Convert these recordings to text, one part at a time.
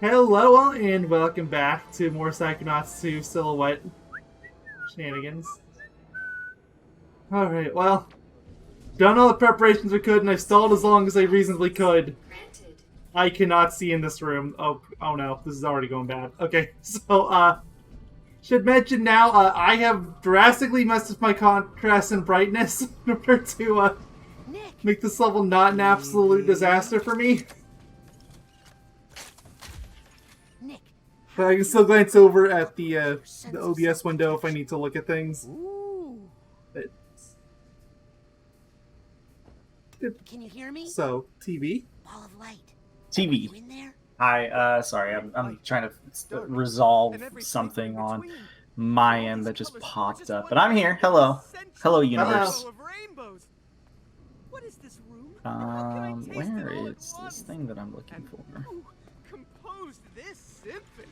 Hello all, and welcome back to more Psychonauts 2 Silhouette shenanigans. Alright, well, done all the preparations we could, and I've stalled as long as I reasonably could. I cannot see in this room. Oh no, this is already going bad. Okay, so, should mention now, I have drastically messed with my contrast and brightness in order to, make this level not an absolute disaster for me. But I can still glance over at the OBS window if I need to look at things. Can you hear me? So, TV? Ball of light. TV. You in there? Hi, sorry, I'm trying to resolve something on my end that just popped up. But I'm here. Hello. Hello, universe. What is this room? Where is this thing that I'm looking for? Composed this symphony.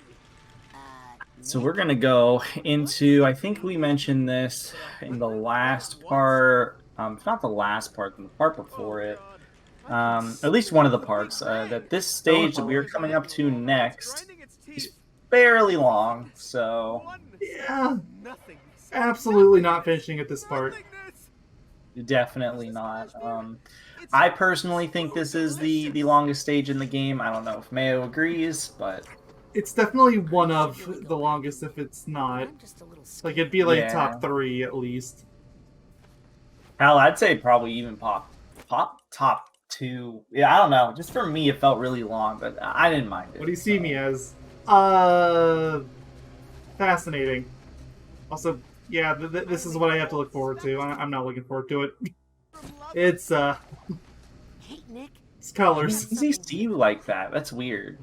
So we're gonna go into, I think we mentioned this in the last part, if not the last part, then the part before it. At least one of the parts, that this stage that we are coming up to next is fairly long, so... Yeah, absolutely not finishing at this part. Definitely not. I personally think this is the longest stage in the game. I don't know if Mayo agrees, but... It's definitely one of the longest if it's not. Like, it'd be like top 3 at least. Hell, I'd say probably even pop top 2. Yeah, I don't know. Just for me, it felt really long, but I didn't mind it. What do you see me as? Fascinating. Also, yeah, this is what I have to look forward to. I'm not looking forward to it. It's, Hey, Nick. it's colors. Does he see you like that? That's weird.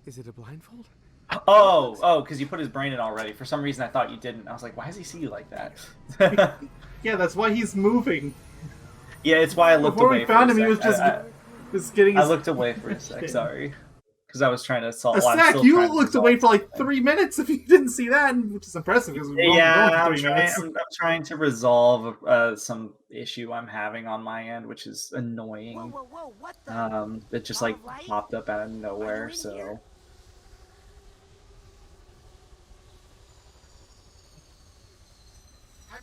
Is it a blindfold? Oh, because you put his brain in already. For some reason, I thought you didn't. I was like, why does he see you like that? Yeah, that's why he's moving. Yeah, it's why I looked Before away. we found him, for a he was sec. just getting his... I looked away for a sec. Sorry, because I was trying to solve. Zach, you looked away for like 3 minutes if you didn't see that, which is impressive because we've I'm only minutes. I'm trying to resolve some issue I'm having on my end, which is annoying. Whoa, what the? It just like popped up out of nowhere, so.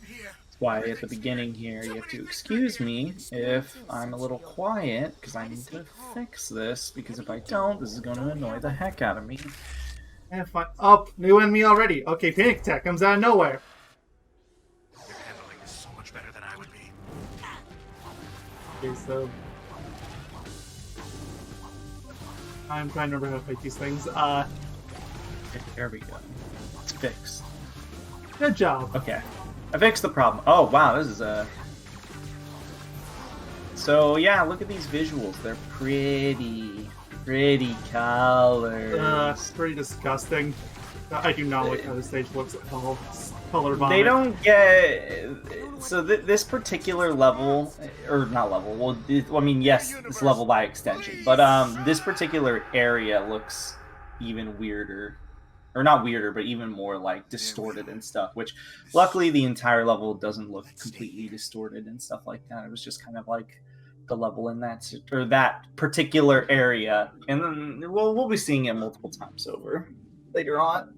That's why at the beginning here you have to excuse me if I'm a little quiet, because I need to fix this, because if I don't, this is going to annoy the heck out of me. Yeah, fine. Oh, new enemy already. Okay, panic attack comes out of nowhere. Your handling is so much better than I would be. Okay, so... I'm trying to remember how to fight these things. There we go. It's fixed. Good job. Okay. I fixed the problem. Oh, wow, this is a... So, yeah, look at these visuals. They're pretty colors. It's pretty disgusting. I do not like how the stage looks at all. It's color vomit. They don't get... So this particular level, or not level, well, I mean, yes, it's level by extension, but this particular area looks even weirder. Or not weirder, but even more like distorted and stuff, which luckily the entire level doesn't look completely distorted and stuff like that. It was just kind of like the level in that, or that particular area. And then we'll be seeing it multiple times over later on.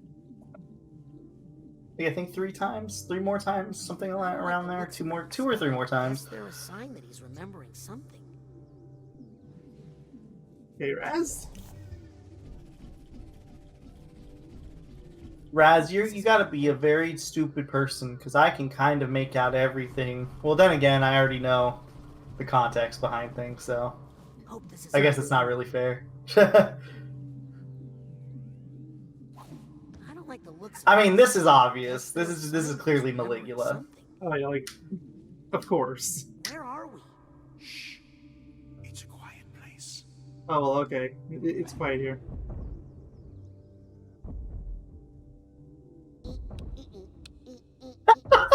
I think 3 more times, something around there. 2 or 3 more times. Is there a sign that he's remembering something? Okay, Raz? Raz, you gotta be a very stupid person, because I can kind of make out everything. Well, then again, I already know the context behind things, so Hope this is I guess it's not really fair. I don't like the looks. I mean, this is obvious. This is clearly Maligula. Oh, yeah, like, of course. Where are we? Shh. It's a quiet place. Oh, well, okay. It's quiet here.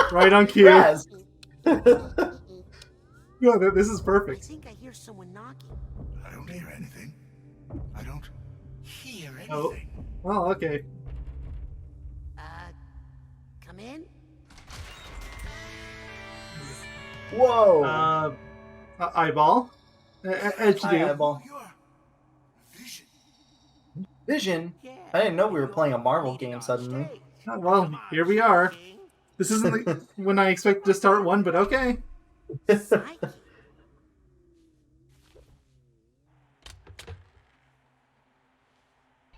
Right on cue. Raz. Yeah, this is I perfect. think I hear someone knocking. I don't hear anything. I don't hear anything. Oh. Oh, okay. Come in? Whoa. Eyeball? Edge Eyeball. Your vision. Vision? I didn't know we were playing a Marvel game suddenly. Oh, well, here we are. This isn't when I expected to start one, but okay. Psi King.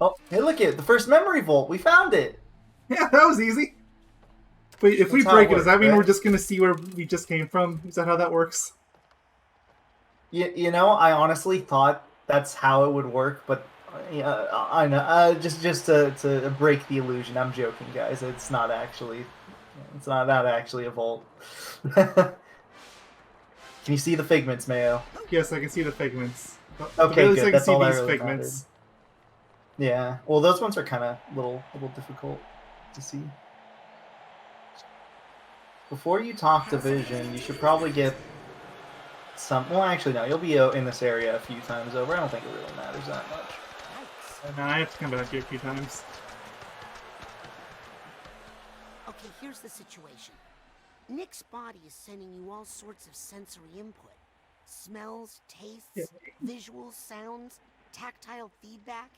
Oh, hey, look it! The first memory vault. We found it. Yeah, that was easy. Wait, if we That's how break it it, does that works, mean right? we're just gonna see where we just came from? Is that how that works? You know, I honestly thought that's how it would work, but I know. Just to break the illusion, I'm joking, guys. It's not actually a vault. Can you see the figments, Mayo? Yes, I can see the figments. Okay, At least good. I can That's see all that these really figments. Yeah. Well, those ones are kind of little difficult to see. Before you talk to Vision, you should probably get some. Well, actually, no. You'll be in this area a few times over. I don't think it really matters that much. No, I have to come back here a few times. Okay, here's the situation. Nick's body is sending you all sorts of sensory input. Smells, tastes, visuals, sounds, tactile feedback.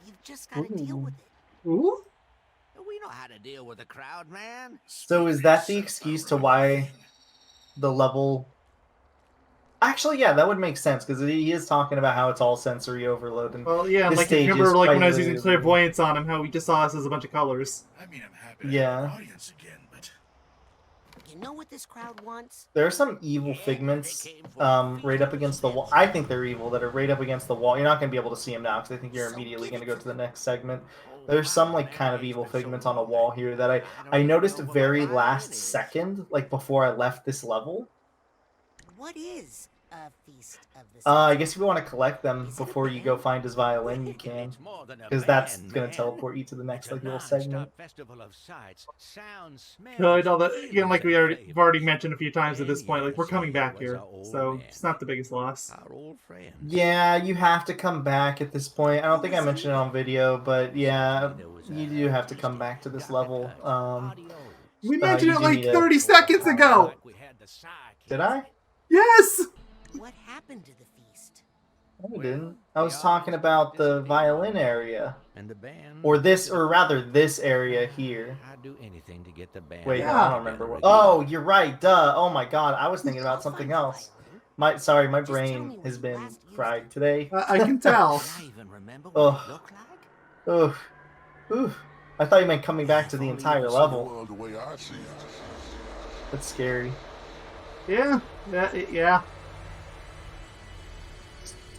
You've just got to deal with it. Ooh? We know how to deal with a crowd, man. So is that the excuse to why the level? Actually, yeah, that would make sense because he is talking about how it's all sensory overload. And Well, yeah, this like you stage remember, is like when quite I was using literally- clairvoyance on him, how he just saw us as a bunch of colors. I mean, I'm happy to Yeah. have an audience again, but You know what this crowd wants? There are some evil figments right up against the wall. I think they're evil that are right up against the wall. You're not going to be able to see them now because I think you're immediately going to go to the next segment. There's some like kind of evil figments on a wall here that I noticed very last second, like before I left this level. What is a feast of the I senses? guess if you want to collect them before you go find his violin, you can. Because that's going to teleport you to the next like little segment. Good, all that, again, like we've already mentioned a few times at this point, like we're coming back here, so it's not the biggest loss. Our old friend. Yeah, you have to come back at this point. I don't think I mentioned it on video, but yeah, you do have to come back to this level. We you mentioned it do like need a- 30 seconds ago! Did I? Yes! What happened to the feast? No, I didn't. I was talking about the violin area. And the band. Or this, or rather this area here. I'd do anything to get the band. Wait, Yeah. I don't remember what. Oh, you're right. Duh. Oh my god, I was thinking about something else. My brain has been fried today. I can tell. I even remember Ugh. what it looked like? Oof. Oof. I thought you meant coming back to the entire see the level. world the way I see it. That's scary. Yeah, yeah.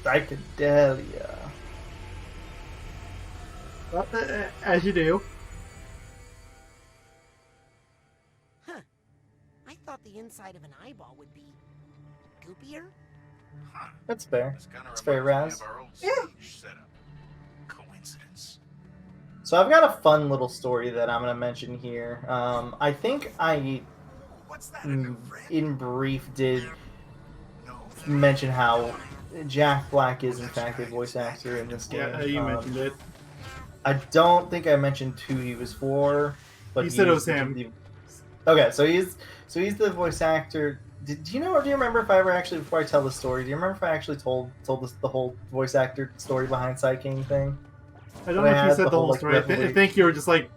Psychedelia. Well, as you do. Huh. I thought the inside of an eyeball would be goopier. Huh. That's fair. This kinda That's fair, reminds Raz. me of our old Yeah. stage setup. Coincidence. So I've got a fun little story that I'm going to mention here. I think I, What's that in the red? in brief, did No. mention how Jack Black is in fact a voice actor in this game. Yeah, you mentioned it. I don't think I mentioned who he was for, but You said it was he's him. Okay, so he's the voice actor. Do you know, or do you remember if I ever actually, before I tell the story, do you remember if I actually told the whole voice actor story behind Psi King thing? I don't know if you had said the the whole, whole like, story. I revelation. think you were just like,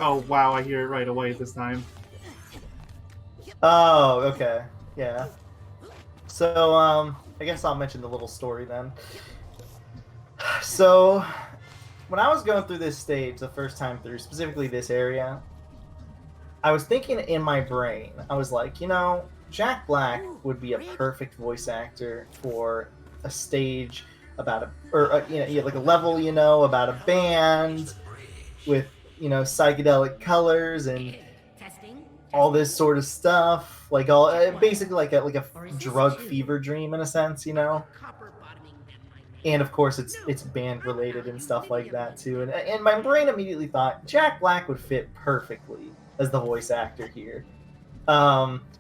oh wow, I hear it right away this time. Oh, okay, yeah. So I guess I'll mention the little story then. So when I was going through this stage the first time through, specifically this area, I was thinking in my brain, I was like, you know, Jack Black would be a perfect voice actor for a stage about like a level, about a band with, psychedelic colors and Testing. all this sort of stuff, like all basically like a drug fever dream in a sense, Copper bottoming them, my man. and of course it's band related and stuff like that too, and my brain immediately thought Jack Black would fit perfectly as the voice actor here,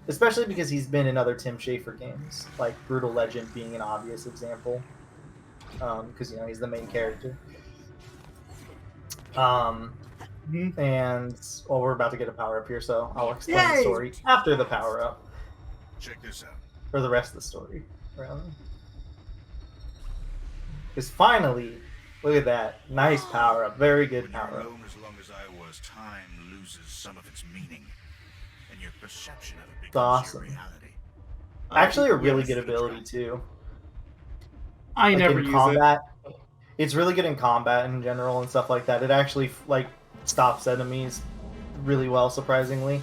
especially because he's been in other Tim Schafer games, like Brutal Legend being an obvious example, because he's the main character. And well, we're about to get a power up here, so I'll explain the Yay! story after the power up, Check this out. or the rest of the story, rather. Because finally, Look at that. Nice power up. Very good When you're power up. alone as long as I was, time loses some of its meaning, and your perception of it becomes Awesome. your reality. Actually, a really Yes. good ability too. I Like never in use combat, it's really good in combat in general and stuff like that. It actually like stops enemies really well, surprisingly.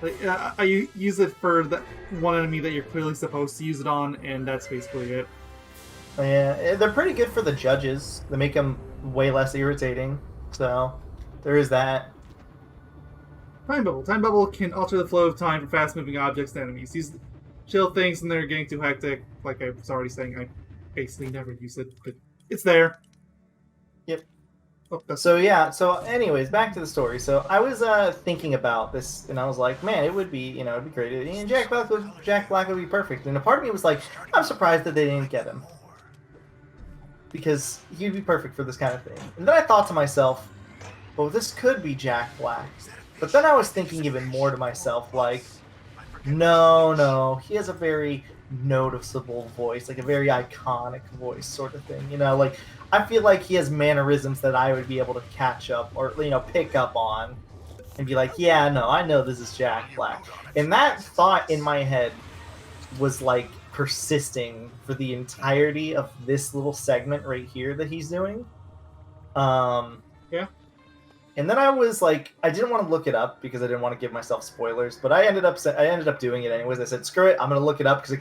it. Like, I use it for the one enemy that you're clearly supposed to use it on, and that's basically it. Yeah, they're pretty good for the judges. They make them way less irritating. So there is that. Time bubble. Time bubble can alter the flow of time for fast-moving objects and enemies. Use chill things when they're getting too hectic. Like I was already saying, I basically never use it, but it's there. Yep. Oh, that's So yeah. So anyways, back to the story. So I was thinking about this, and I was like, man, it would be it'd be great. And Jack Black would be perfect. And a part of me was like, I'm surprised that they didn't get him, because he'd be perfect for this kind of thing. And then I thought to myself, well, this could be Jack Black. But then I was thinking even more to myself, like, no, he has a very noticeable voice, like a very iconic voice sort of thing. Like, I feel like he has mannerisms that I would be able to catch up or, pick up on and be like, yeah, no, I know this is Jack Black. And that thought in my head was, like, persisting for the entirety of this little segment right here that he's doing. Yeah. And then I was like, I didn't want to look it up because I didn't want to give myself spoilers, but I ended up doing it anyways. I said, screw it, I'm gonna look it up because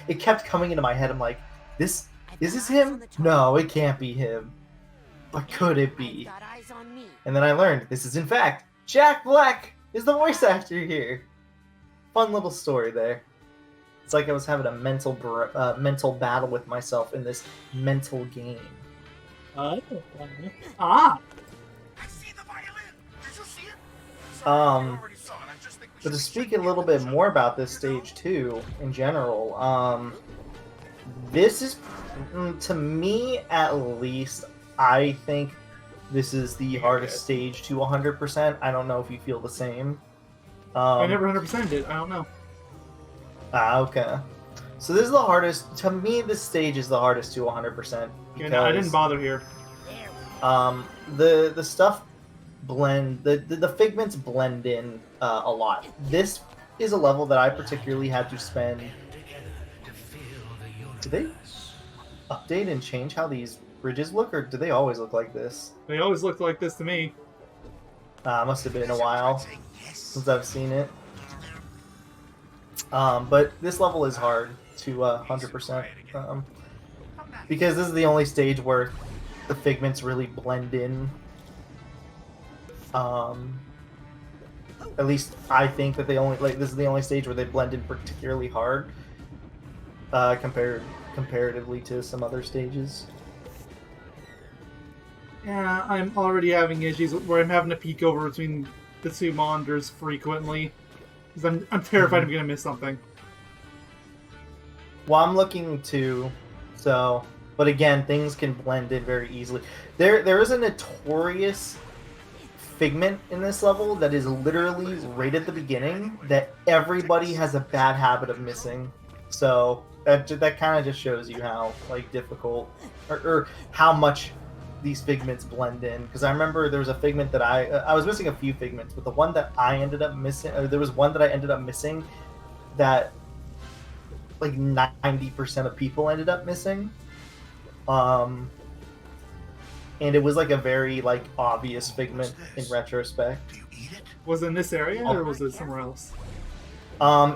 it kept coming into my head. I'm like, is this him? No, it can't be him. But could it be? Got eyes on me. And then I learned this is in fact Jack Black is the voice actor here. Fun little story there. It's like I was having a mental battle with myself in this mental game. ah. I see the violin. Did you see it? Sorry, I already saw it. I just think we But to should speak check a the little bit evidence more out. about this stage too, in general, this is, to me at least, I think this is the hardest stage to 100%. I don't know if you feel the same. I never 100% did. I don't know. Okay. So this is the hardest. To me, this stage is the hardest to 100%. Yeah, no, I didn't bother here. The stuff blend, the figments blend in a lot. This is a level that I particularly had to spend. Did they update and change how these bridges look, or do they always look like this? They always looked like this to me. Must have been a while since I've seen it. But this level is hard to 100%, because this is the only stage where the figments really blend in. At least I think that this is the only stage where they blend in particularly hard, comparatively to some other stages. Yeah, I'm already having issues where I'm having to peek over between the two monitors frequently. Because I'm terrified I'm going to miss something. Well, I'm looking too, so... But again, things can blend in very easily. There is a notorious figment in this level that is literally right at the beginning that everybody has a bad habit of missing. So that kind of just shows you how difficult or how much these figments blend in. Because I remember there was a figment that I was missing a few figments, but the one that I ended up missing, there was one that I ended up missing that 90% of people ended up missing. And it was a very obvious figment in retrospect. Do you eat it? Was it in this area, or was it somewhere else?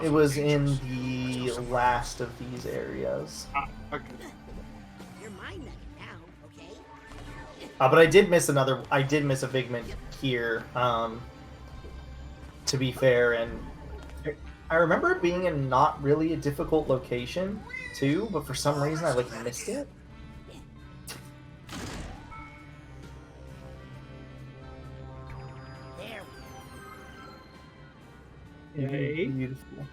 It was in the last of these areas. Okay. You're mine now, okay? But I did miss a figment here, to be fair, and I remember it being in not really a difficult location too, but for some reason I missed it. There Yay. Beautiful.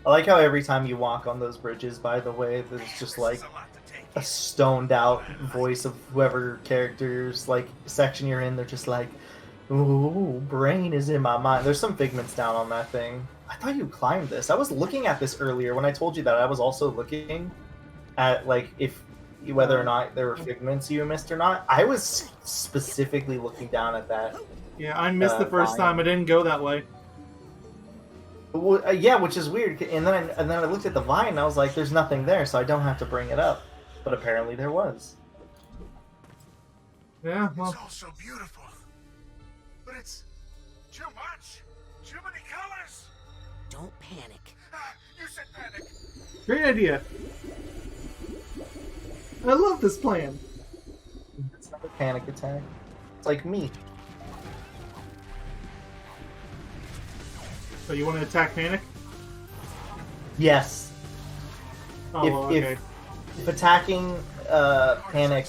I like how every time you walk on those bridges, by the way, there's just This is a lot to take. a stoned out voice of whoever character's section you're in. They're just like, ooh, brain is in my mind. There's some figments down on that thing. I thought you climbed this. I was looking at this earlier when I told you that I was also looking at if whether or not there were figments you missed or not. I was specifically looking down at that. Yeah, I missed the first vine. time. I didn't go that way. Well, yeah, which is weird. And then I looked at the vine and I was like, "There's nothing there, so I don't have to bring it up." But apparently there was. Yeah, well, It's all so beautiful. But it's too much. Too many colors. Don't panic. Ah, you said panic. great idea. I love this plan. It's not a panic attack. It's like me. So you want to attack Panic? Yes. Oh, well, okay. If attacking Panic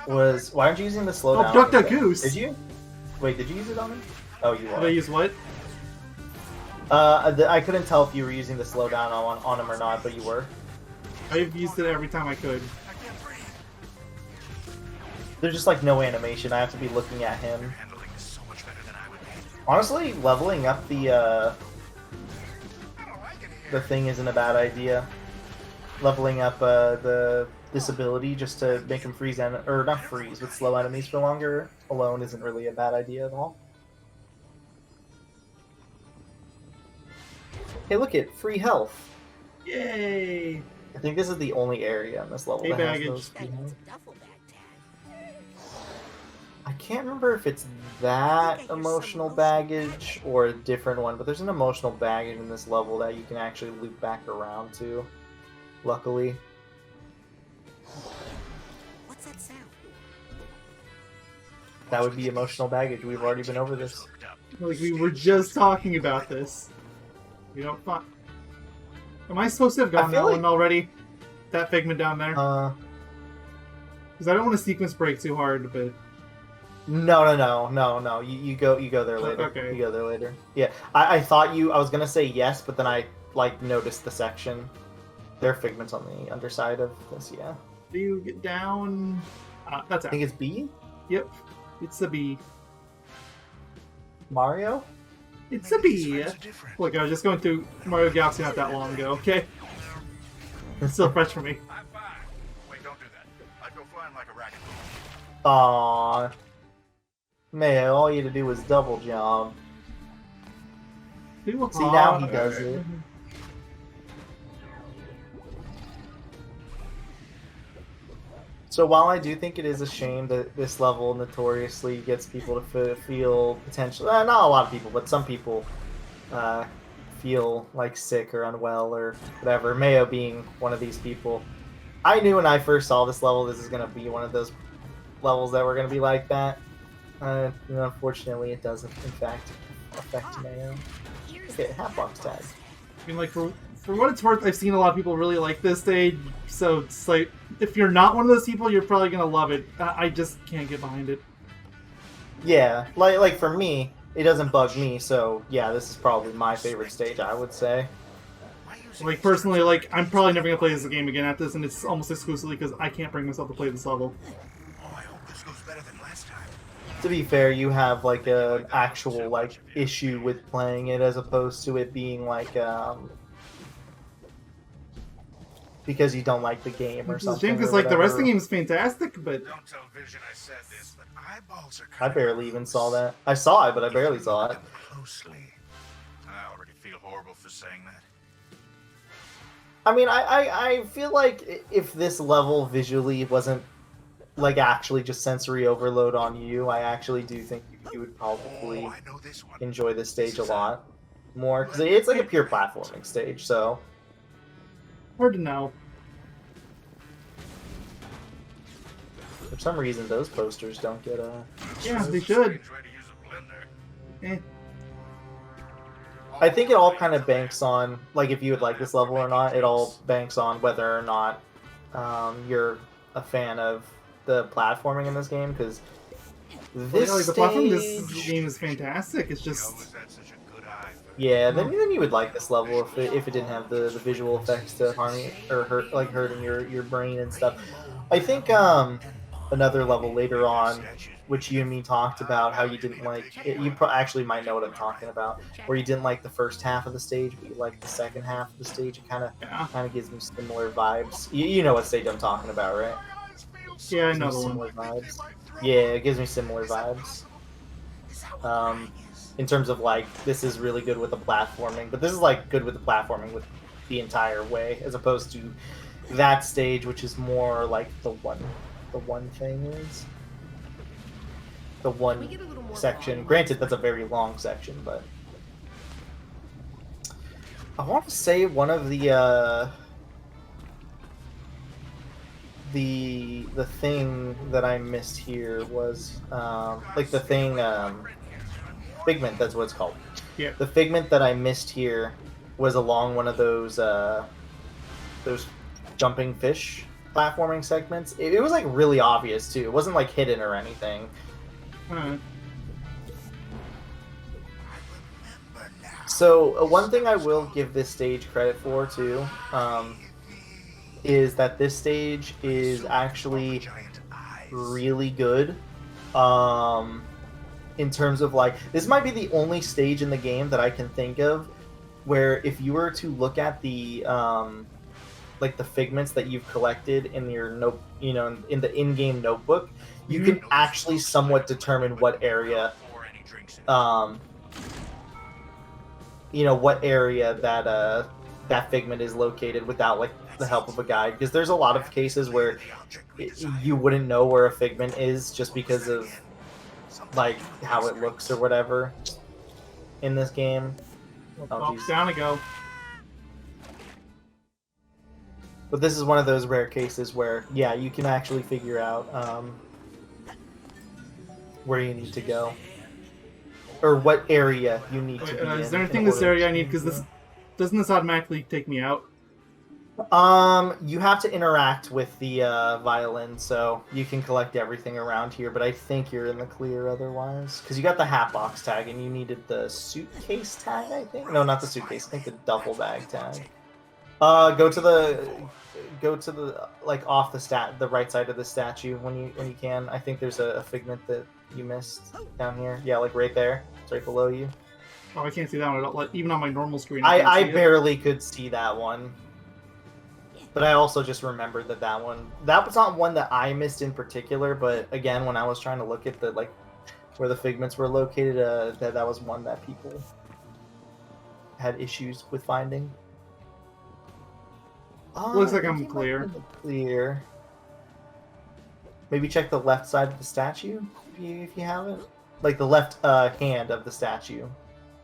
was... Why aren't you using the slowdown? Oh, Duck Duck thing? Goose! Did you? Wait, did you use it on him? Oh, you Did I are. use what? I couldn't tell if you were using the slowdown on him or not, but you were. I've used it every time I could. I can't breathe. There's just like no animation. I have to be looking at him. You're handling this so much better than I would be. Honestly, leveling up the I don't like it here. the thing isn't a bad idea. Leveling up the disability just to make him freeze or not freeze, but slow enemies for longer alone isn't really a bad idea at all. Hey, look at free health. Yay! I think this is the only area in this level Hey, that has baggage. those free That health. needs a duffel bag tag. I can't remember if it's that emotional baggage or a different one, but there's an emotional baggage in this level that you can actually loop back around to. Luckily. What's that sound? That would be emotional baggage. We've already been over this. Looked up. Like, we were just talking about this. You don't fuck. Am I supposed to have gotten I feel that like- one already? That figment down there? Because I don't want to sequence break too hard, but... No. You go there later. Okay. You go there later. Yeah, I thought I was gonna say yes, but then I noticed the section. There are figments on the underside of this. Yeah, Do you get down? That's I it. think it's B. Yep. It's a B. Mario. It's a Maybe these B. friends are different. Look, I was just going through Mario Galaxy not that long ago, okay? It's still fresh for me. I'm fine. Wait, don't do that. I'd go flying like a racket. Aww. Man, all you had to do was double jump. See, now he does it. So while I do think it is a shame that this level notoriously gets people to feel potentially, not a lot of people, but some people feel like sick or unwell or whatever, Mayo being one of these people, I knew when I first saw this level this is going to be one of those levels that were going to be like that. Unfortunately, it doesn't, in fact, affect Mayo. Okay, half box tag. I mean, like, for what it's worth, I've seen a lot of people really like this stage, so it's like, if you're not one of those people, you're probably gonna love it. I just can't get behind it. Yeah, like for me, it doesn't bug me, so yeah, this is probably my favorite stage, I would say. Like, personally, like, I'm probably never gonna play this game again after this, and it's almost exclusively because I can't bring myself to play this level. Oh, I hope this goes better than last time. To be fair, you have like an actual like issue with playing it as opposed to it being like because you don't like the game or It's a something. shame because, or like, the rest of the whatever. game is fantastic, but Don't tell Vision I said this, but eyeballs are I barely even saw that. I saw it, but I barely saw it. Closely. I already feel horrible for saying that. I mean, I feel like if this level visually wasn't like actually just sensory overload on you, I actually do think you would probably Oh, I know this one. enjoy this stage a lot more because it's like a pure platforming stage. So hard to know. for some reason, those posters don't get Yeah, they should. Strange way to use a blender. Eh. I think it all kind of banks on like if you would like this level or not. It all banks on whether or not you're a fan of the platforming in this game because this Yeah, like, the platform in this stage- game is fantastic. It's You just... always had such a good eye for Yeah, then you would like this level if it didn't have the visual effects to harm or hurting your brain and stuff. I think another level later on, which you and me talked about how you didn't like it. You actually might know what I'm talking about, where you didn't like the first half of the stage, but you liked the second half of the stage. It kind Yeah. of gives me similar vibes. You know what stage I'm talking about, right? Yeah, I Gives me know the one. similar vibes. Yeah, it gives me similar vibes. In terms of like, this is really good with the platforming, but this is like good with the platforming with the entire way, as opposed to that stage, which is more like the one thing is the one section. Granted, that's a very long section, but I want to say one of the thing that I missed here was like the thing figment. That's what it's called. Yeah. The figment that I missed here was along one of those jumping fish platforming segments. It was like really obvious too. It wasn't like hidden or anything. So one thing I will give this stage credit for too is that this stage is actually really good. In terms of like, this might be the only stage in the game that I can think of where if you were to look at the like the figments that you've collected in your in the in-game notebook, you can actually somewhat determine what area what area that figment is located without like the help of a guide, because there's a lot of cases where you wouldn't know where a figment is just because of like how it looks or whatever in this game. Oh, down I go. But this is one of those rare cases where, yeah, you can actually figure out where you need to go. Or what area you need to be in. Is there anything in this area I need? Because doesn't this automatically take me out? You have to interact with the violin, so you can collect everything around here, but I think you're in the clear otherwise. Because you got the hat box tag, and you needed the suitcase tag, I think? No, not the suitcase. I think the duffel bag tag. Go to the like off the right side of the statue when you can. I think there's a figment that you missed down here. Yeah, like right there. It's right below you. Oh, I can't see that one. Like, even on my normal screen. I barely could see that one. But I also just remembered that was not one that I missed in particular, but again, when I was trying to look at the like where the figments were located, that was one that people had issues with finding. Looks like I'm clear. Clear. Maybe check the left side of the statue if you haven't. Like the left hand of the statue,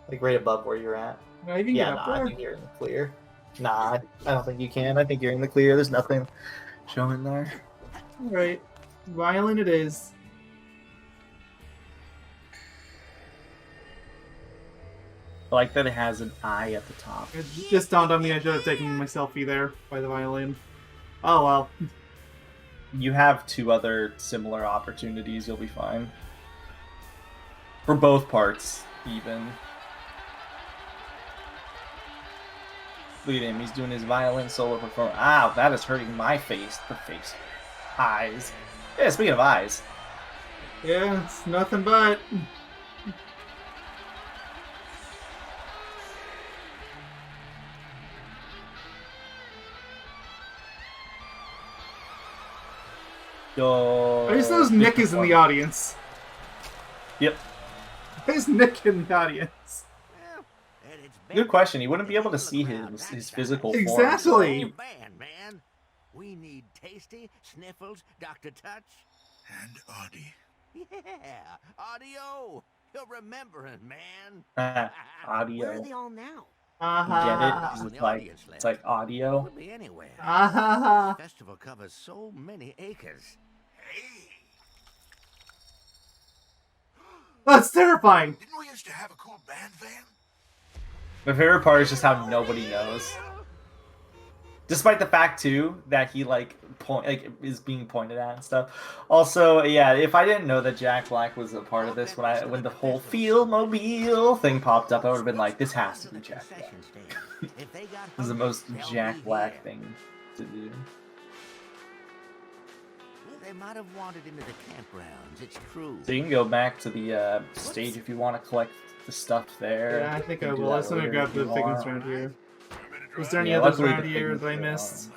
like right above where you're at. I think you're in the clear. Nah, I don't think you can. I think you're in the clear. There's nothing showing there. Alright. Violin it is. I like that it has an eye at the top. It just dawned on me I should have taken my selfie there by the violin. Oh well. You have 2 other similar opportunities. You'll be fine. For both parts, even. Look at him. He's doing his violin solo performance. Ow, that is hurting my face. The face. Eyes. Yeah, speaking of eyes. Yeah, it's nothing but... I just noticed Nick is in the audience. Yep. Where's Nick in the audience? Good question. You wouldn't be able to see his physical form. Exactly. Band, man. We need Tasty, Sniffles, Dr. Touch. And Audie. Yeah, audio. You'll remember him, man. Audio. Where are they all now? Get it? It's like audio. Could be anywhere. This festival covers so many acres. Hey, That's terrifying. didn't we used to have a cool band van? My favorite part is just how nobody knows. Despite the fact too that he is being pointed at and stuff. Also, yeah, if I didn't know that Jack Black was a part of this when the whole Field Mobile thing popped up, I would have been like, this has to be Jack Black. This is the most Jack Black thing to do. they might have wandered into the campgrounds. It's true. So you can go back to the stage if you want to collect the stuff there. Yeah, I think You I can do will. that I just want to later grab if the you figments want. around here. Was there any Yeah, others luckily around the here that I figments missed?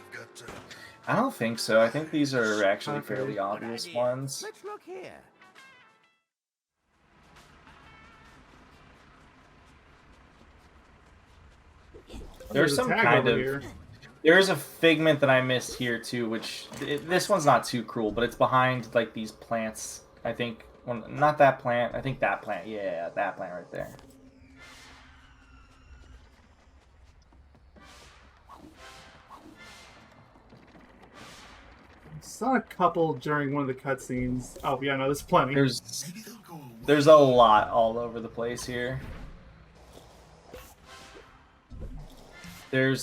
I don't think so. I think these are actually Okay. fairly obvious ones. Let's look here. There's a some tag kind over of... here. There is a figment that I missed here too, which this one's not too cruel, but it's behind like these plants. I think, well, not that plant. I think that plant. Yeah, that plant right there. Saw a couple during one of the cutscenes. Oh yeah, no, there's plenty. There's a lot all over the place here. There's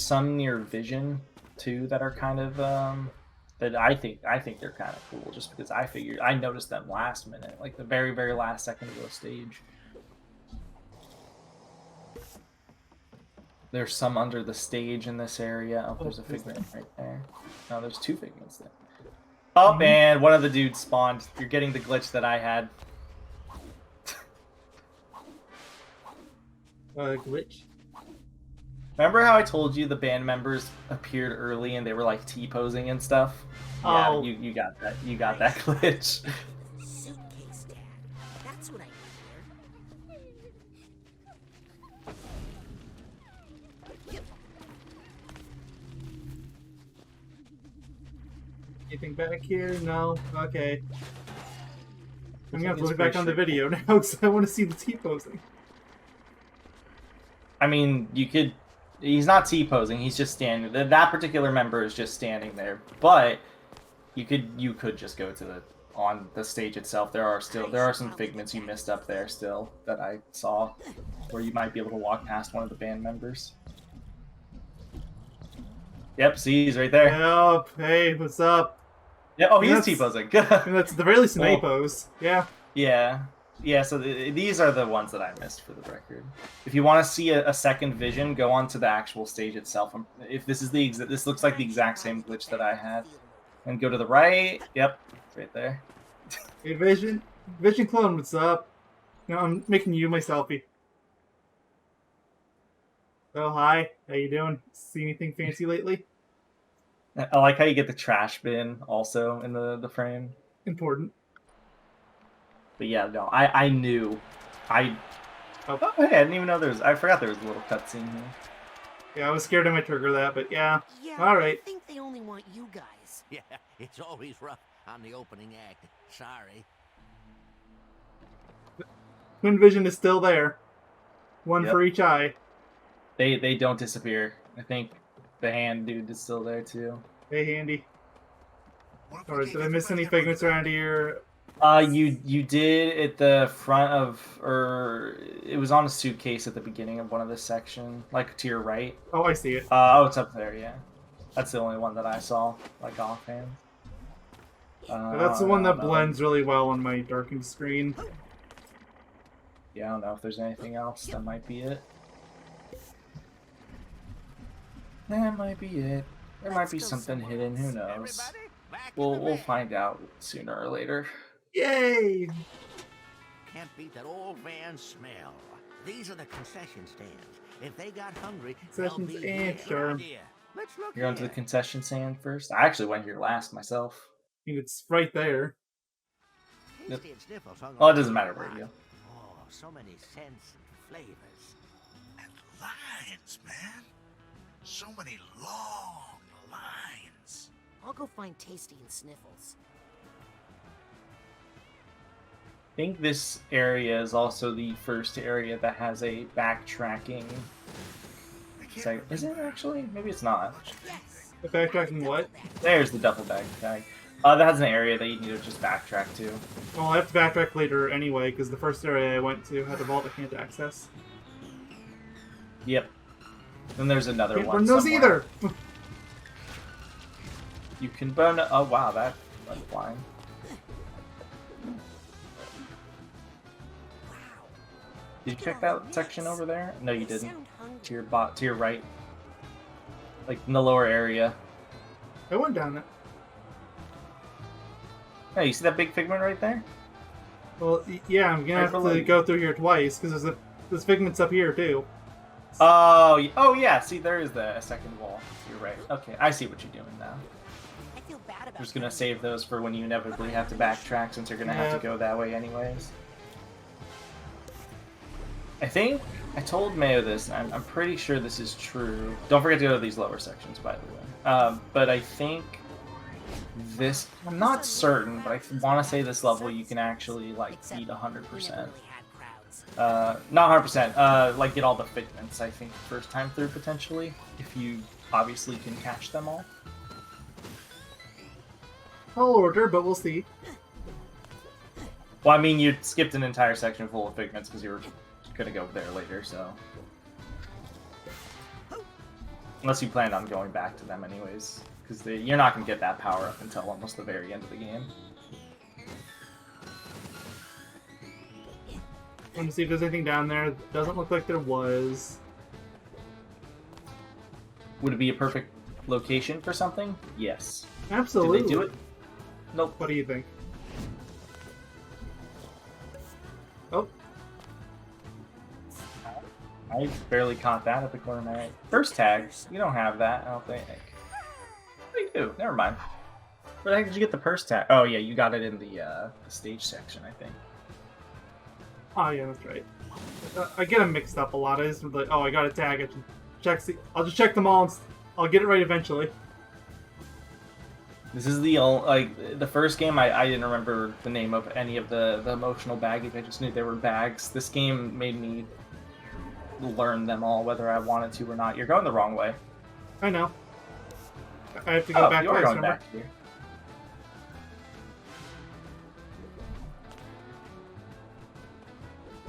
some near Vision too that are kind of that I think they're kind of cool just because I noticed them last minute, like the very last second of the stage. There's some under the stage in this area. Oh, there's a figment right there. No, there's two figments there. Oh, and one of the dudes spawned. You're getting the glitch that I had. Glitch. Remember how I told you the band members appeared early and they were like T-posing and stuff? Yeah, Oh. you got that. You got that glitch. Suitcase tag. That's what I need here. Anything back here? No? Okay. I'm gonna have to It's look back pretty on the straightforward. video now because I want to see the T-posing. I mean, you could. He's not T-posing. He's just standing. That particular member is just standing there. But you could just go to on the stage itself. There are some figments you missed up there still that I saw, where you might be able to walk past one of the band members. Yep, see, he's right there. Yep. Hey, what's up? Yeah. Oh, he's Yes. T-posing. And that's at the very least an A Well- pose. Yeah. Yeah, so these are the ones that I missed for the record. If you want to see a second vision, go on to the actual stage itself. If this is this looks like the exact same glitch that I had. And go to the right. Yep, it's right there. Hey, Vision. Vision clone, what's up? No, I'm making you my selfie. Oh, hi. How you doing? See anything fancy lately? I like how you get the trash bin also in the frame. Important. But yeah, no, I knew. Oh, hey, I didn't even know there was... I forgot there was a little cutscene here. Yeah, I was scared I might trigger that, but yeah. Yeah, All right. I think they only want you guys. Yeah, it's always rough on the opening act. Sorry. Twin Vision is still there. One Yep. for each eye. They don't disappear. I think the hand dude is still there too. Hey, Handy. Alright, did I miss any figments around here? You did at the front of, or it was on a suitcase at the beginning of one of this section, like to your right. Oh, I see it. Oh, it's up there, yeah. That's the only one that I saw, like offhand. That's the one I that don't know. blends really well on my darkened screen. Yeah, I don't know if there's anything else. That might be it. That might be it. There might be something hidden. Who knows? Everybody, back to the We'll bed. find out sooner or later. Yay! Can't beat that old van smell. These are the concession stands. If they got hungry, Concessions they'll be and here. sure. Yeah. Let's look You're onto the here. concession stand first. I actually went here last myself. I mean, it's right there. Tasty and Sniffles hung Well, it around doesn't a matter where lot. you go. Oh, so many scents and flavors. And lines, man. So many long lines. I'll go find Tasty and Sniffles. I think this area is also the first area that has a backtracking. I can't Site. Is it actually? Maybe it's not. Yes. The backtracking what? There's the duffel bag tag. That has an area that you need to just backtrack to. Well, I have to backtrack later anyway, because the first area I went to had a vault I can't access. Yep. Then there's another Can't one. burn those somewhere. either! You can burn. Oh wow, that went flying. Did you check that section over there? No, you didn't. Sound hungry. To your right, like in the lower area. I went down it. Oh, you see that big figment right there? Well, yeah, I'm gonna have to go through here twice because this figment's up here too. Oh yeah. See, there is the second wall. You're right. Okay, I see what you're doing now. I feel bad about I'm just gonna save those for when you inevitably have to backtrack, since you're gonna have to go that way anyways. I think I told Mayo this, and I'm pretty sure this is true. Don't forget to go to these lower sections, by the way. But I think this, I'm not certain, but I want to say this level you can actually like beat 100%. Not 100%. Like get all the figments. I think first time through potentially, if you obviously can catch them all. I'll order, but we'll see. Well, I mean, you skipped an entire section full of figments because you were gonna go there later, so unless you planned on going back to them anyways, because you're not gonna get that power up until almost the very end of the game. Let me see if there's anything down there. Doesn't look like there was. Would it be a perfect location for something? Yes. Absolutely. Did they do it? Nope. What do you think? Oh. I barely caught that at the corner of my eye. First tag. You don't have that, I don't think. Oh, you do. Never mind. Where the heck did you get the purse tag? Oh yeah, you got it in the stage section, I think. Oh yeah, that's right. I get them mixed up a lot. I just like, oh, I got a tag. I should check. I'll just check them all. And I'll get it right eventually. This is the only, the first game I didn't remember the name of any of the emotional baggage. I just knew they were bags. This game made me learn them all, whether I wanted to or not. You're going the wrong way. I know. I have to go back you are twice, going remember? back here.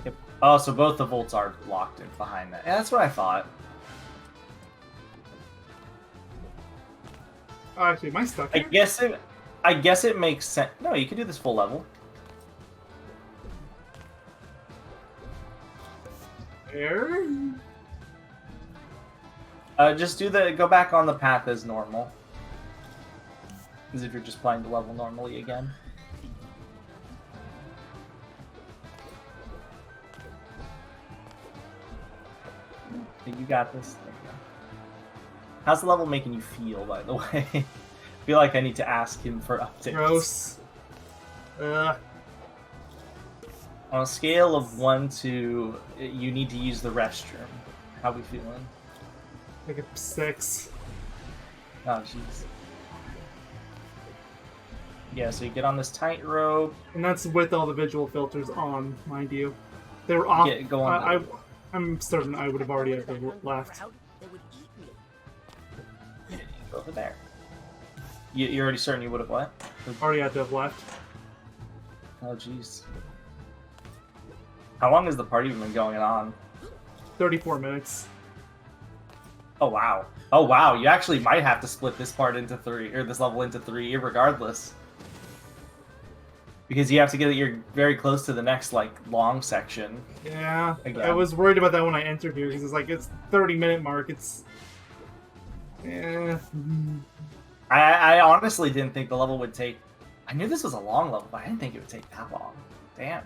Yep. Oh, so both the volts are locked in behind that. Yeah, that's what I thought. Oh, actually, am I stuck here? I guess it makes sense. No, you can do this full level. There? Just go back on the path as normal. As if you're just playing the level normally again. You got this. There you go. How's the level making you feel, by the way? I feel like I need to ask him for updates. Gross. On a scale of 1 to you need to use the restroom, how we feeling? Like a 6. Oh, jeez. Yeah, so you get on this tightrope. And that's with all the visual filters on, mind you. They were off. Go on. I'm certain I would have already had them left. They would eat me. Go over there. You're already certain you would have what? Already had to have left. Oh, jeez. How long has the party been going on? 34 minutes. Oh, wow. Oh, wow. You actually might have to split this part into 3, or this level into 3, regardless. Because you have to get you're very close to the next, like, long section. Yeah. Again. I was worried about that when I entered here, because it's like, it's 30-minute mark. It's... Yeah. I honestly didn't think the level would take... I knew this was a long level, but I didn't think it would take that long. Damn.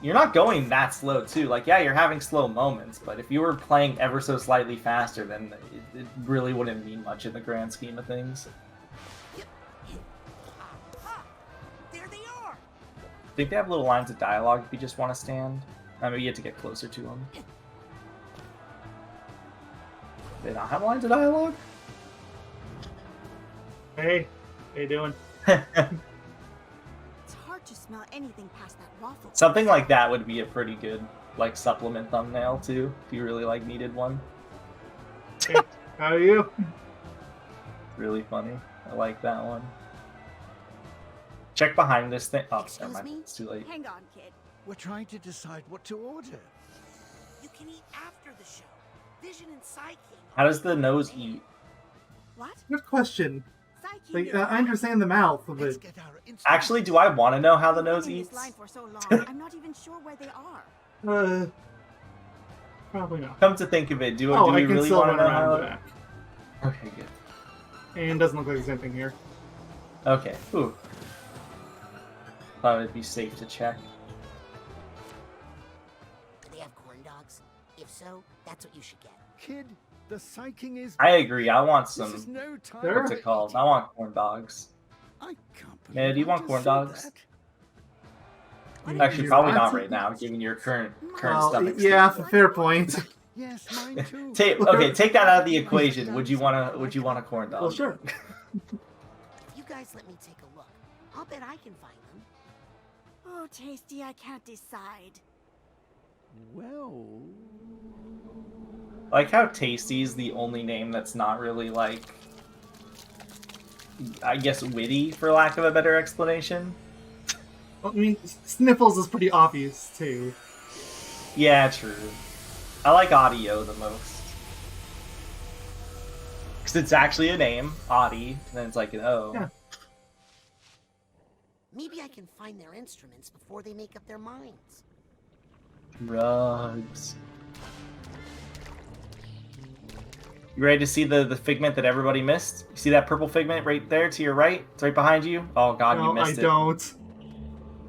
You're not going that slow, too. Like, yeah, you're having slow moments, but if you were playing ever so slightly faster, then it really wouldn't mean much in the grand scheme of things. There they are. I think they have little lines of dialogue if you just want to stand. Maybe you have to get closer to them. They not have lines of dialogue? Hey. How you doing? It's hard to smell anything past that waffle. Something like that would be a pretty good, like, supplement thumbnail, too, if you really, like, needed one. Hey, how are you? Really funny. I like that one. Check behind this thing. Oh, Excuse never mind. me? It's too late. Hang on, kid. We're trying to decide what to order. You can eat after the show. Vision and Psi King. How does the nose eat? What? Good question. Psi King Like, I understand the mouth, Let's but... get our instruments. Actually, do I want to know how the I've been nose in this eats? line for so long, I'm not even sure where they are. Probably not. Come to think of it, do Oh, we I can really still want to run know around how? the back. Okay, good. And doesn't look like there's anything here. Okay. Ooh. Thought it'd be safe to check. Do they have corn dogs? If so, that's what you should get. Kid, the Psi King is. I agree. I want This is some. no time. Sure. What's it called? I want corn dogs. I can't believe Man, do you I want just corn said dogs? that. Actually, You're probably not. not right now, given your current Well, stomach. yeah, state. fair point. Yes, mine too. Take that out of the equation. Would you want a corn dog? Well, sure. If you guys let me take a look, I'll bet I can find them. Oh, Tasty, I can't decide. Well, Like how Tasty is the only name that's not really like, I guess, witty, for lack of a better explanation. I mean, Sniffles is pretty obvious, too. Yeah, true. I like Audio the most. Because it's actually a name, Audie, and then it's like an O. Yeah. Maybe I can find their instruments before they make up their minds. Drugs. You ready to see the figment that everybody missed? You see that purple figment right there to your right? It's right behind you. Oh god, No, you missed I it. don't.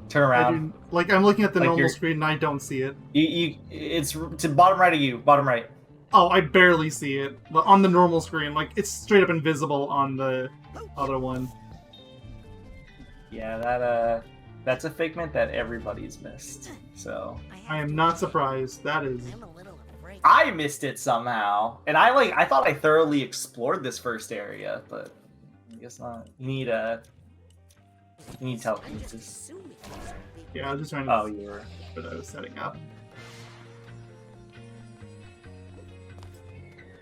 Turn I around. do, like, I'm looking at the Like normal you're- screen and I don't see it. It's to bottom right of you. Bottom right. Oh, I barely see it. But on the normal screen, like, it's straight up invisible on the other one. Yeah, that's a figment that everybody's missed. So I am not surprised. That is... I'm a little afraid. I missed it somehow, and I thought I thoroughly explored this first area, but I guess not. You need I'm just telekinesis. assuming it's something. Yeah, I was just trying to... Oh, you were. what I was setting up.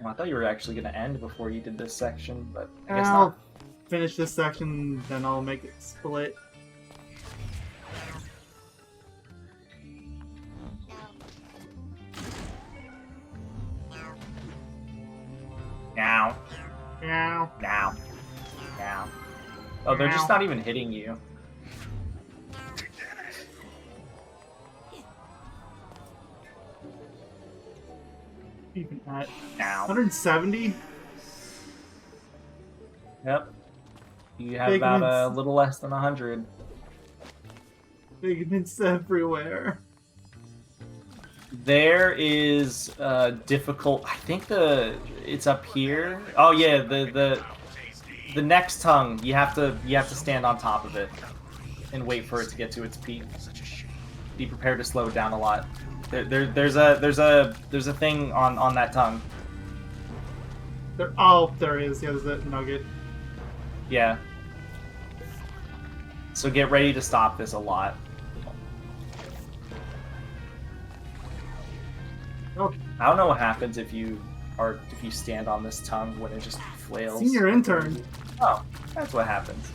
Well, I thought you were actually going to end before you did this section, but I guess I'll not. finish this section, then I'll make it split. Now, Meow. now, now. Oh, they're just not even hitting you. Even at Now. 170? Yep. You have about a Figments. little less than 100. Figments everywhere. There is difficult. I think it's up here. Oh yeah, the next tongue. You have to stand on top of it and wait for it to get to its peak. Be prepared to slow it down a lot. There's a thing on that tongue. There is. Yeah, there's a nugget. Yeah. So get ready to stop this a lot. Oh, I don't know what happens if you stand on this tongue when it just flails. senior intern. Oh, that's what happens.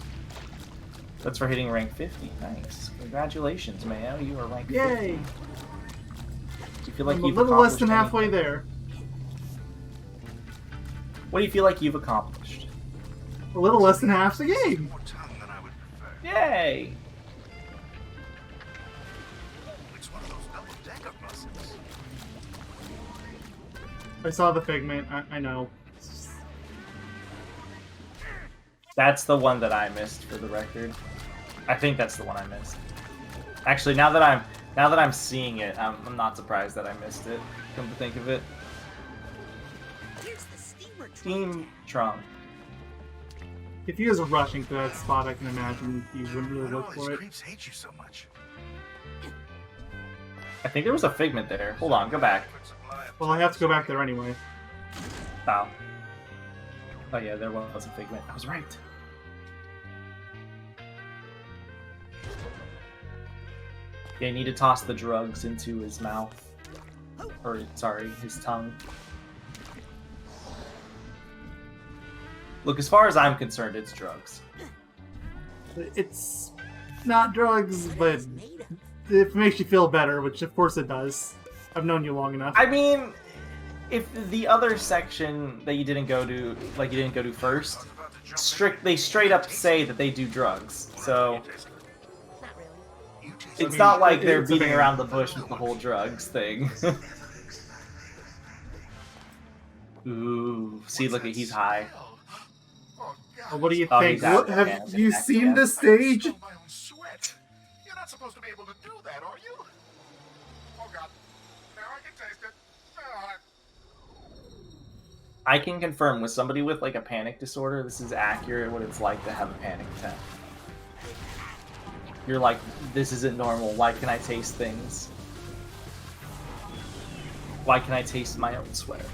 That's for hitting rank 50. Nice. Congratulations, Mayo. You are rank 50. Yay! Do you feel like I'm a you've little less than accomplished halfway anything? there. What do you feel like you've accomplished? A little less than half the game. More tongue than I would prefer. Yay! It's one of those double-decker buses. I saw the figment. I know. That's the one that I missed, for the record. I think that's the one I missed. Actually, now that I'm seeing it, I'm not surprised that I missed it. Come to think of it, Here's the steamer Steam Trunk. If you guys are rushing to that spot, I can imagine you wouldn't really Why do all look these for it. creeps hate you so much? I think there was a figment there. Hold on, go back. Well, I have to go back there anyway. Oh. Oh yeah, there was a figment. I was right. Yeah, you need to toss the drugs into his mouth. Or, sorry, his tongue. Look, as far as I'm concerned, it's drugs. It's not drugs, but is made of. if it makes you feel better, which of course it does. I've known you long enough. I mean, if the other section that you didn't go to, like you didn't go to first, they straight up say that they do drugs. So Not really. it's mean, not like they're it's a beating band. around the bush with the whole drugs thing. Ooh, see, look at he's high. Oh, God. What do you Oh, think? he's out What, of have panic you attack, seen yeah. the stage? Smell my own sweat. You're not supposed to be able to do that, are you? Oh God! Now I can taste it. I can confirm with somebody with like a panic disorder, this is accurate what it's like to have a panic attack. You're like, this isn't normal. Why can I taste things? Why can I taste my own sweat?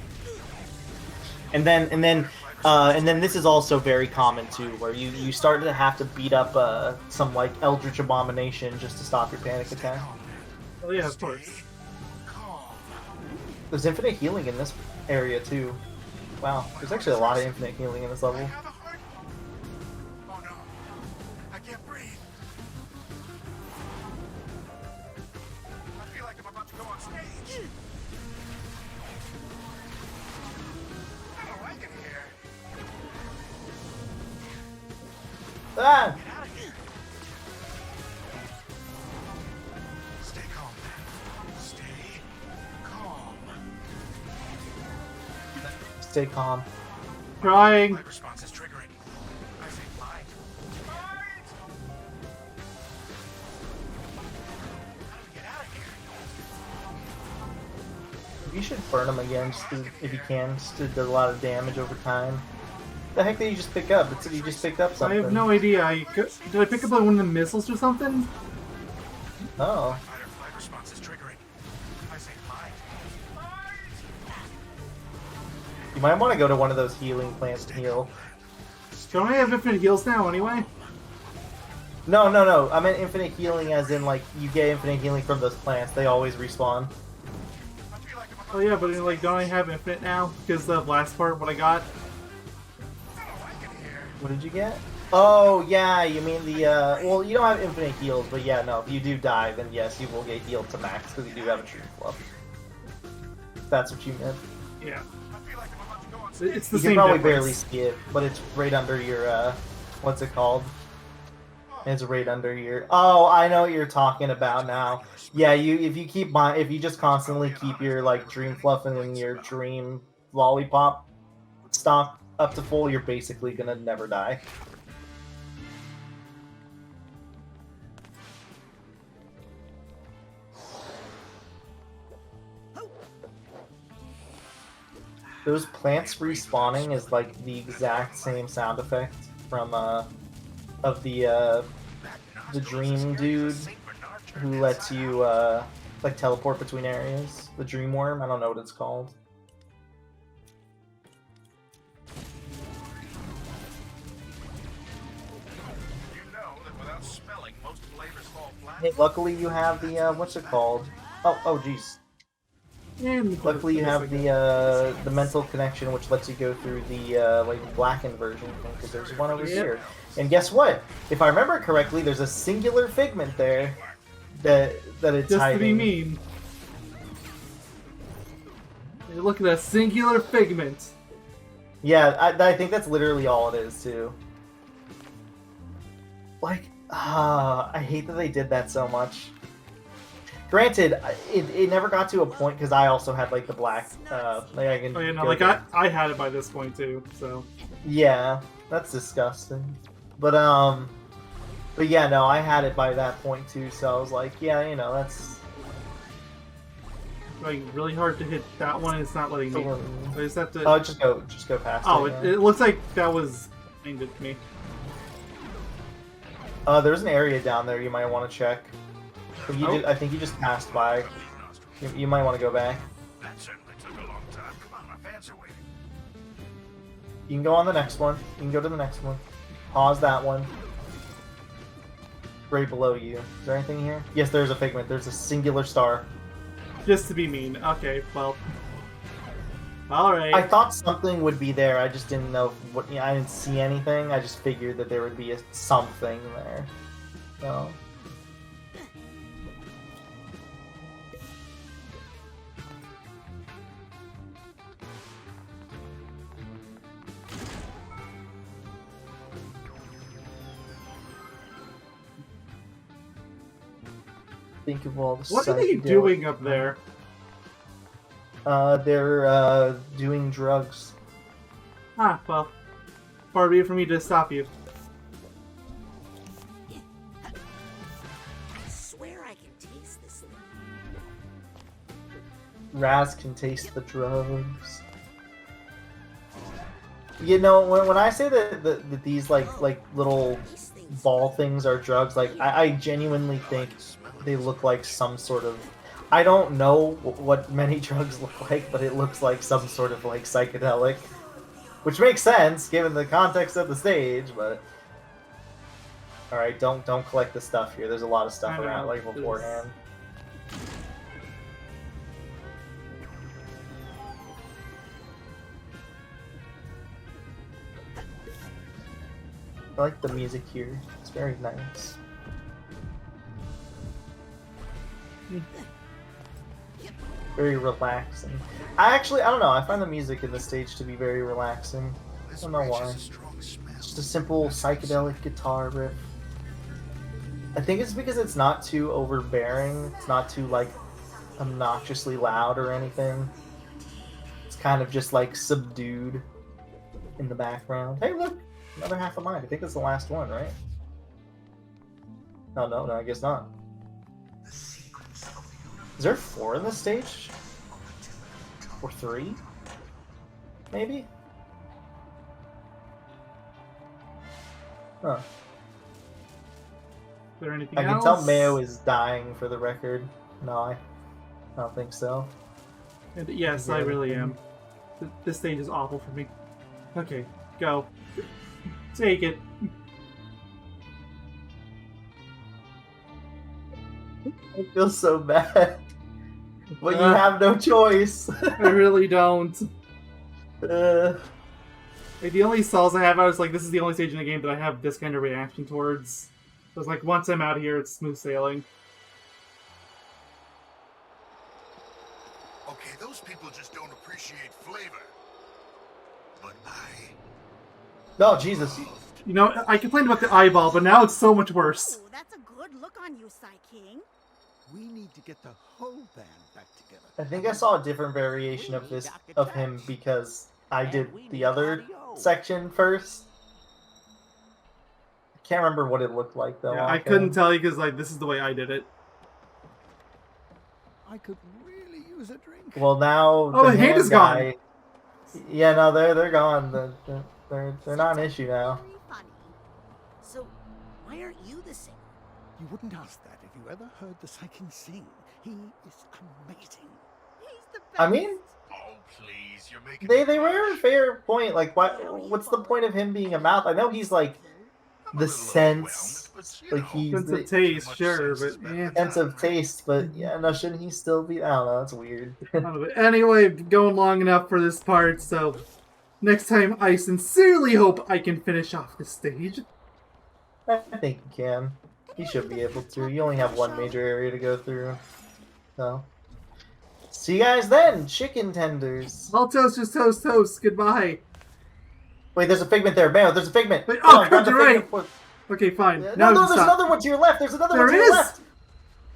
And then this is also very common too, where you start to have to beat up some like eldritch abomination just to stop your panic attack. Oh yeah, of course. There's infinite healing in this area too. Wow, there's actually a lot of infinite healing in this level. I have a heart. Oh no! I can't breathe. I feel like I'm about to go on stage. I don't like it here. Ah! Get out of here. Stay calm. Stay calm. Stay calm. Crying. My response is triggering. I say fight. Fight! How do we get out of here? You should burn him again, just to, if you can. Just to do a lot of damage over time. The heck did you just pick up? It said you just picked up I something. have no idea. Did I pick up like one of the missiles or something? Oh. Fight or flight response is triggering. I say fight. Fight! You might want to go to one of those healing plants to heal. Don't I have infinite heals now anyway? No. I meant infinite healing as in, like, you get infinite healing from those plants. They always respawn. I feel like I'm about Oh yeah, but like, don't I have infinite now? Because the last part, what I got? I don't like it here. What did you get? Oh, yeah, you mean the, well, you don't have infinite heals, but yeah, no, if you do die, then yes, you will get healed to max, because you do have a tree fluff. If that's what you meant. Yeah. I feel like I'm about to go on stage. It's the You same can probably difference. barely see it, but it's right under your, what's it called? It's right under your, oh, I know what you're talking about now. Yeah, if you just constantly keep your, like, dream fluff and your dream lollipop stock up to full, you're basically gonna never die. Those plants respawning is like the exact same sound effect from of the dream dude who lets you like teleport between areas. The dream worm, I don't know what it's called. You know that without smelling, most flavors fall flat. Hey, luckily you have the what's it called? Oh jeez. And Luckily you have the mental connection, which lets you go through the like blackened version, because there's one over here. And guess what? If I remember correctly, there's a singular figment there that it's just hiding. to be mean. Hey, look at that singular figment. Yeah, I think that's literally all it is too. Like, I hate that they did that so much. Granted, it never got to a point because I also had like the black. Like I can. Oh yeah, no, go like there. I had it by this point too. So Yeah, that's disgusting. But yeah, no, I had it by that point too. So I was like, yeah, you know, that's. like really hard to hit that one. It's not letting me. I just have to. Oh, just go past Oh, it. it looks like that was aimed at me. There's an area down there you might want to check. But I think you just passed by. You might want to go back. That certainly took a long time. Come on, my fans are waiting. You can go on the next one. You can go to the next one. Pause that one. Right below you. Is there anything here? Yes, there's a figment. There's a singular star. Just to be mean. Okay, well. Alright. I thought something would be there. I just didn't know what. I didn't see anything. I just figured that there would be something there. So. Think of all the What are they psychedelic- doing up there? They're doing drugs. Ah, well. Far be it for me to stop you. I swear I can taste this thing. Raz can taste the drugs. You know, when I say that these like little ball things are drugs, like I genuinely think they look like some sort of. I don't know what many drugs look like, but it looks like some sort of like psychedelic, which makes sense given the context of the stage. But all right, don't collect the stuff here. There's a lot of stuff around like beforehand. I like the music here. It's very nice. Very relaxing. I don't know. I find the music in this stage to be very relaxing. I don't know why. Just a simple psychedelic guitar riff. I think it's because it's not too overbearing. It's not too like obnoxiously loud or anything. It's kind of just like subdued in the background. Hey, look! Another half of mine. I think it's the last one, right? Oh, no, I guess not. Is there 4 in this stage? Or 3? Maybe? Huh. Is there anything I else? can tell Mayo is dying for the record. No, I don't think so. And yes, I really am. This stage is awful for me. Okay, go. Take it. I feel so bad. But you have no choice. I really don't. Uh, Like, the only cells I have, I was like, this is the only stage in the game that I have this kind of reaction towards. I was like, once I'm out of here, it's smooth sailing. Okay, those people just don't appreciate flavor. But no, Jesus. You know, I complained about the eyeball, but now it's so much worse. Oh, that's a good look on you, Psi King. We need to get the whole band back together. I think I saw a different variation of this of him because I did the other section first. I can't remember what it looked like though. Yeah, I couldn't tell you because like this is the way I did it. I could really use a drink. Well, now Oh, the hand is gone. Yeah, no, they're gone. They're not an issue now. Very funny. So, why aren't you the singer? You wouldn't ask that if you ever heard the Psi King sing. He is amazing. He's the best. I mean, oh please, you're making they were a fair point. Like, what's the point of him being a mouth? I know he's like the sense, like he's Sense the of taste, sure, but yeah. sense of taste. But yeah, no, shouldn't he still be? I don't know. That's weird. Anyway, going long enough for this part, so next time I sincerely hope I can finish off this stage. I think you can. You should be able to. You only have one major area to go through. So, see you guys then, chicken tenders. All toast, just toast, toast. Goodbye. Wait, there's a figment there. Man, there's a figment. Wait, Come oh, on, grab the you're right. figment for- Okay, fine. No, Now there's stop. another one to your left. There's another one There to your is? left.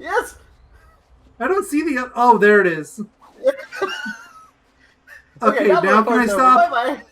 Yes. I don't see the. Oh, there it is. Okay, now now can I stop? Bye bye.